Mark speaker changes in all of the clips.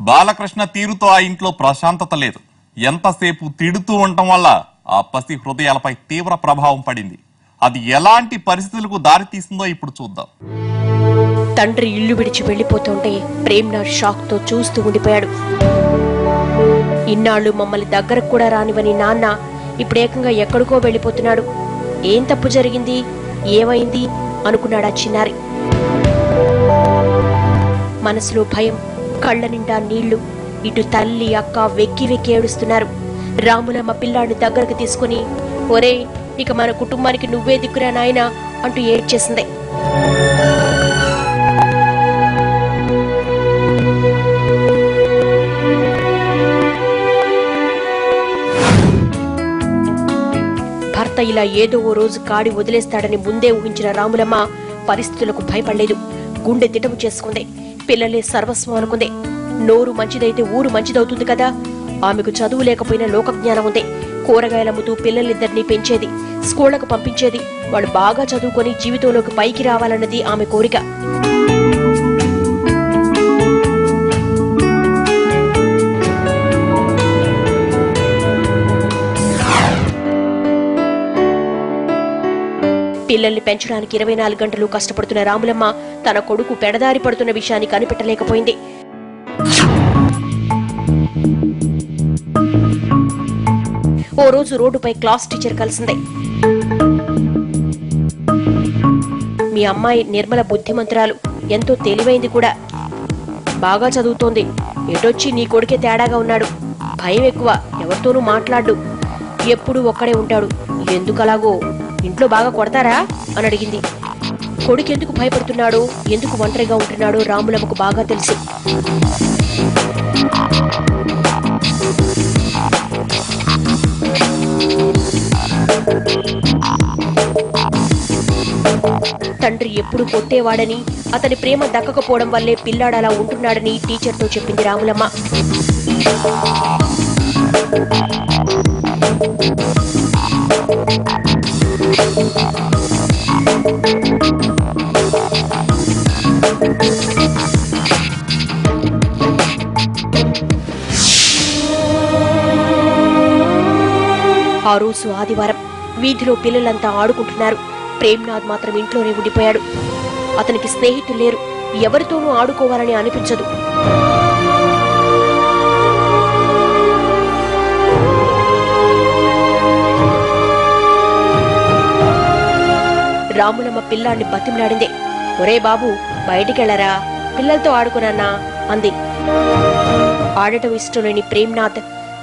Speaker 1: బాలకృష్ణ తీరుతో ఆ ఇంట్లో ప్రశాంతత లేదు. ఎంతసేపు తిడుతూ ఉండటం వల్ల ఆ పసి హృదయాలపై తీవ్ర ప్రభావం పడింది. అది ఎలాంటి పరిస్థితులకు దారి తీస్తుందో ఇప్పుడు చూద్దాం.
Speaker 2: తండ్రి ఇల్లు విడిచి వెళ్లిపోతుంటే ప్రేమ్నాథ్ షాక్ తో చూస్తూ ఉండిపోయాడు. ఇన్నాళ్లు మమ్మల్ని దగ్గరకు కూడా రానివని నాన్న ఇప్పుడు ఏకంగా ఎక్కడికో వెళ్లిపోతున్నాడు. ఏం తప్పు జరిగింది, ఏమైంది అనుకున్నాడా చిన్నారి. మనసులో భయం, కళ్ల నిండా నీళ్లు. ఇటు తల్లి అక్క వెక్కి వెక్కి ఏడుస్తున్నారు. రాములమ్మ పిల్లాడిని దగ్గరకు తీసుకుని, ఒరే ఇక మన కుటుంబానికి నువ్వే దిక్కురా నాయనా అంటూ ఏడ్చేసింది. భర్త ఇలా ఏదో ఓ రోజు కాడి వదిలేస్తాడని ముందే ఊహించిన రాములమ్మ పరిస్థితులకు భయపడలేదు. గుండె తిటము చేసుకుంది. పిల్లలే సర్వస్వం అనుకుంది. నోరు మంచిదైతే ఊరు మంచిదవుతుంది కదా. ఆమెకు చదువు లేకపోయినా లోకజ్ఞానం ఉంది. కూరగాయలమ్ముతూ పిల్లలిద్దరినీ పెంచేది, స్కూళ్లకు పంపించేది. వాళ్ళు బాగా చదువుకొని జీవితంలోకి పైకి రావాలన్నది ఆమె కోరిక. పిల్లల్ని పెంచడానికి 24 గంటలు కష్టపడుతున్న రాములమ్మ తన కొడుకు పెడదారి పడుతున్న విషయాన్ని కనిపెట్టలేకపోయింది. ఓ రోజు రోడ్డుపై క్లాస్ టీచర్ కలిసింది. మీ అమ్మాయి నిర్మల బుద్ధిమంతురాలు, ఎంతో తెలివైంది కూడా, బాగా చదువుతోంది. ఎటొచ్చి నీ కొడుకే తేడాగా ఉన్నాడు. భయం ఎక్కువ, ఎవరితోనూ మాట్లాడు, ఎప్పుడూ ఒక్కడే ఉంటాడు. ఎందుకలాగో ఇంట్లో బాగా కొడతారా అని అడిగింది. కొడుకెందుకు భయపడుతున్నాడో, ఎందుకు ఒంటరిగా ఉంటున్నాడో రాములమ్మకు బాగా తెలుసు. తండ్రి ఎప్పుడు కొట్టేవాడని, అతని ప్రేమ దక్కకపోవడం వల్లే పిల్లాడలా ఉంటున్నాడని టీచర్తో చెప్పింది రాములమ్మ. ఆ రోజు ఆదివారం. వీధిలో పిల్లలంతా ఆడుకుంటున్నారు. ప్రేమ్నాథ్ మాత్రం ఇంట్లోనే ఉండిపోయాడు. అతనికి స్నేహితులు లేరు. ఎవరితోనూ ఆడుకోవాలని అనిపించదు. రాములమ్మ పిల్లాన్ని బతిమలాడిందే. ఒరే బాబు, బయటికెళ్లరా, పిల్లలతో ఆడుకునన్నా అంది. ఆడటం ఇష్టం లేని ప్రేమ్నాథ్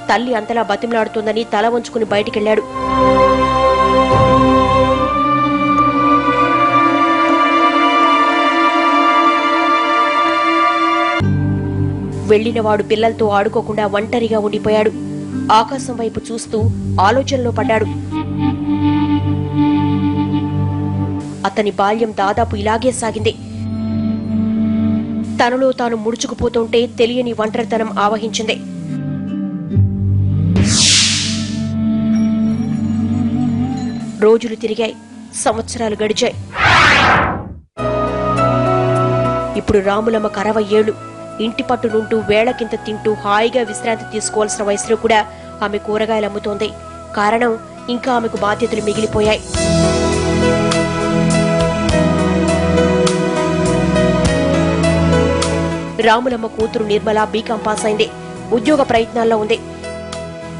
Speaker 2: తల్లి అంతలా బతిమలాడుతోందని తల వంచుకుని బయటికెళ్లాడు. వెళ్లినవాడు పిల్లలతో ఆడుకోకుండా ఒంటరిగా ఉండిపోయాడు. ఆకాశం వైపు చూస్తూ ఆలోచనలో పడ్డాడు. అతని బాల్యం దాదాపు ఇలాగే సాగింది. తనలో తాను ముడుచుకుపోతుంటే తెలియని ఒంటరితనం ఆవహించింది. రోజులు తిరిగాయి, సంవత్సరాలు గడిచాయి. ఇప్పుడు రాములమ్మకు 60 ఏళ్లు. ఇంటి పట్టునుంటూ వేళకింత తింటూ హాయిగా విశ్రాంతి తీసుకోవాల్సిన వయసులో కూడా ఆమె కూరగాయలు అమ్ముతోంది. కారణం, ఇంకా ఆమెకు బాధ్యతలు మిగిలిపోయాయి. రాములమ్మ కూతురు నిర్మల బీకాం పాస్ అయింది. ఉద్యోగ ప్రయత్నాల్లో ఉంది.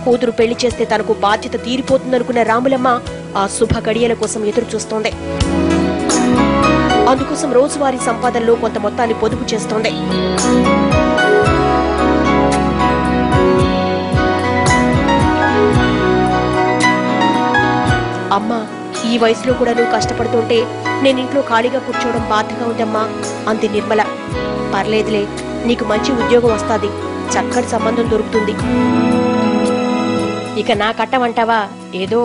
Speaker 2: కూతురు పెళ్లి చేస్తే తనకు బాధ్యత తీరిపోతుందనుకున్న రాములమ్మ ఆ శుభ గడియల కోసం ఎదురు చూస్తోంది. అందుకోసం రోజువారీ సంపాదనలో కొంత మొత్తాన్ని పొదుపు చేస్తోంది. అమ్మా, ఈ వయసులో కూడా నువ్వు కష్టపడుతుంటే నేనింట్లో ఖాళీగా కూర్చోవడం బాధగా ఉందమ్మా అంది నిర్మల. పర్లేదులే, నీకు మంచి ఉద్యోగం వస్తాది, చక్కటి సంబంధం దొరుకుతుంది. ఇక నా కట్టమంటావా? ఏదో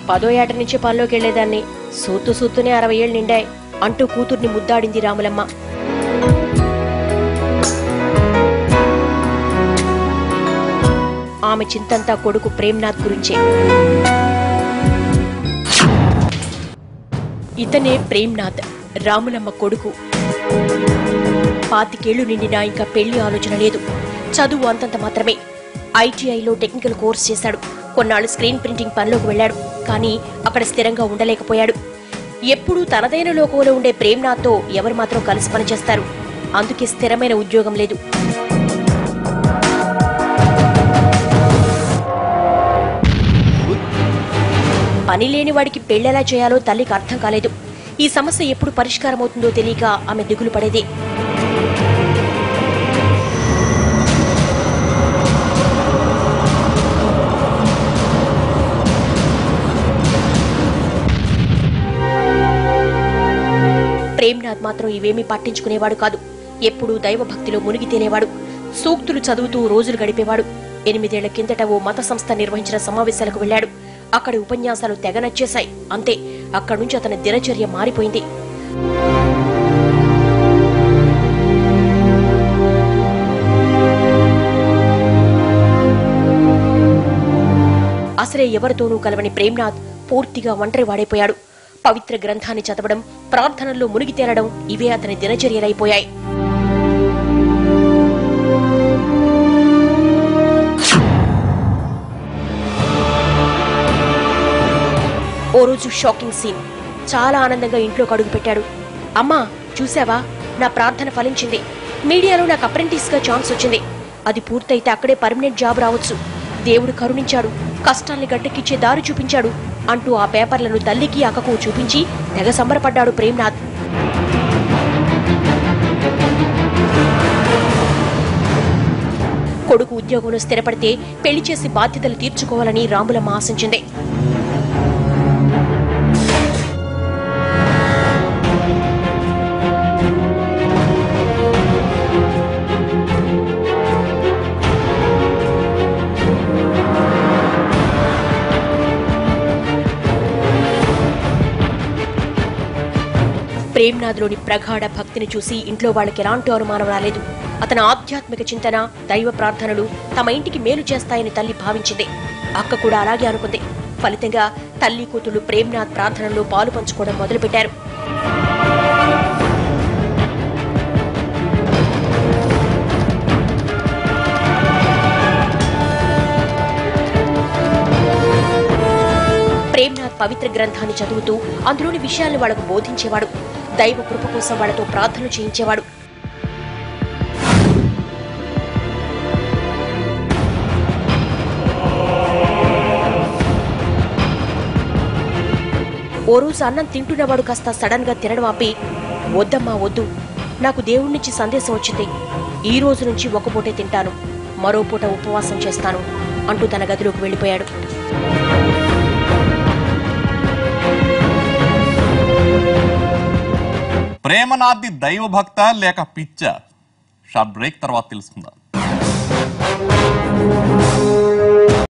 Speaker 2: 10వ ఏట నుంచి పనిలోకి వెళ్లేదాన్ని, సూతూనే 60 ఏళ్ళు నిండాయి అంటూ కూతుర్ని ముద్దాడింది రాములమ్మ. ఆమె చింతంతా కొడుకు ప్రేమ్నాథ్ గురించే. ఇతనే ప్రేమ్నాథ్, రాములమ్మ కొడుకు. 25 ఏళ్లు నిండినా ఇంకా పెళ్లి ఆలోచన లేదు. చదువు అంతంత మాత్రమే. ఐటీఐలో టెక్నికల్ కోర్స్ చేశాడు. కొన్నాళ్లు స్క్రీన్ ప్రింటింగ్ పనిలోకి వెళ్లాడు. కానీ అక్కడ స్థిరంగా ఉండలేకపోయాడు. ఎప్పుడూ తనదైన లోకంలో ఉండే ప్రేమ్నాథ్తో ఎవరు మాత్రం కలిసి పనిచేస్తారు? అందుకే స్థిరమైన ఉద్యోగం లేదు. పని లేని వాడికి పెళ్లెలా చేయాలో తల్లికి అర్థం కాలేదు. ఈ సమస్య ఎప్పుడు పరిష్కారమవుతుందో తెలియక ఆమె దిగులు పడేది. ప్రేమ్నాథ్ మాత్రం ఇవేమీ పట్టించుకునేవాడు కాదు. ఎప్పుడూ దైవభక్తిలో మునిగి తేలేవాడు. సూక్తులు చదువుతూ రోజులు గడిపేవాడు. 8 ఏళ్ల కిందట ఓ మత సంస్థ నిర్వహించిన సమావేశాలకు వెళ్లాడు. అక్కడి ఉపన్యాసాలు తెగ నచ్చేశాయి. అంతే, అక్కడి నుంచి అతని దినచర్య మారిపోయింది. అసలే ఎవరితోనూ కలవని ప్రేమ్నాథ్ పూర్తిగా ఒంటరి వాడైపోయాడు. పవిత్ర గ్రంథాన్ని చదవడం, ప్రార్థనల్లో మునిగి తేలడం ఇవే అతని దినచర్యలైపోయాయి. ఓ రోజు షాకింగ్ సీన్. చాలా ఆనందంగా ఇంట్లోకి అడుగు పెట్టాడు. అమ్మా, చూసావా, నా ప్రార్థన ఫలించింది. మీడియాలో నాకు అప్రెంటిస్ గా ఛాన్స్ వచ్చింది. అది పూర్తయితే అక్కడే పర్మనెంట్ జాబ్ రావచ్చు. దేవుడు కరుణించాడు, కష్టాల్ని గట్టెక్కిచ్చే దారి చూపించాడు అంటూ ఆ పేపర్లను తల్లికి అక్కకు చూపించి తెగ సంబరపడ్డాడు ప్రేమ్నాథ్. కొడుకు ఉద్యోగంలో స్థిరపడితే పెళ్లి చేసి బాధ్యతలు తీర్చుకోవాలని రాములమ్మ ఆశించింది. ప్రేమ్నాథ్లోని ప్రగాఢ భక్తిని చూసి ఇంట్లో వాళ్ళకి ఎలాంటి అనుమానం రాలేదు. అతని ఆధ్యాత్మిక చింతన, దైవ ప్రార్థనలు తమ ఇంటికి మేలు చేస్తాయని తల్లి భావించింది. అక్క కూడా అలాగే అనుకుంది. ఫలితంగా తల్లి కూతుళ్లు ప్రేమ్నాథ్ ప్రార్థనల్లో పాలు పంచుకోవడం మొదలుపెట్టారు. ప్రేమ్నాథ్ పవిత్ర గ్రంథాన్ని చదువుతూ అందులోని విషయాలను వాళ్లకు బోధించేవాడు. దైవ కృప కోసం వాళ్లతో ప్రార్థనలు చేయించేవాడు. ఓ రోజు అన్నం తింటున్నవాడు కాస్త సడన్ గా తినడం ఆపి, వద్దమ్మా వద్దు, నాకు దేవుడి నుంచి సందేశం వచ్చింది. ఈ రోజు నుంచి ఒక పూటే తింటాను, మరో పూట ఉపవాసం చేస్తాను అంటూ తన గదిలోకి వెళ్లిపోయాడు.
Speaker 1: ప్రేమనాథ్ది దైవభక్త లేక పిచ్చ? షార్ట్ బ్రేక్ తర్వాత తెలుసుకుందాం.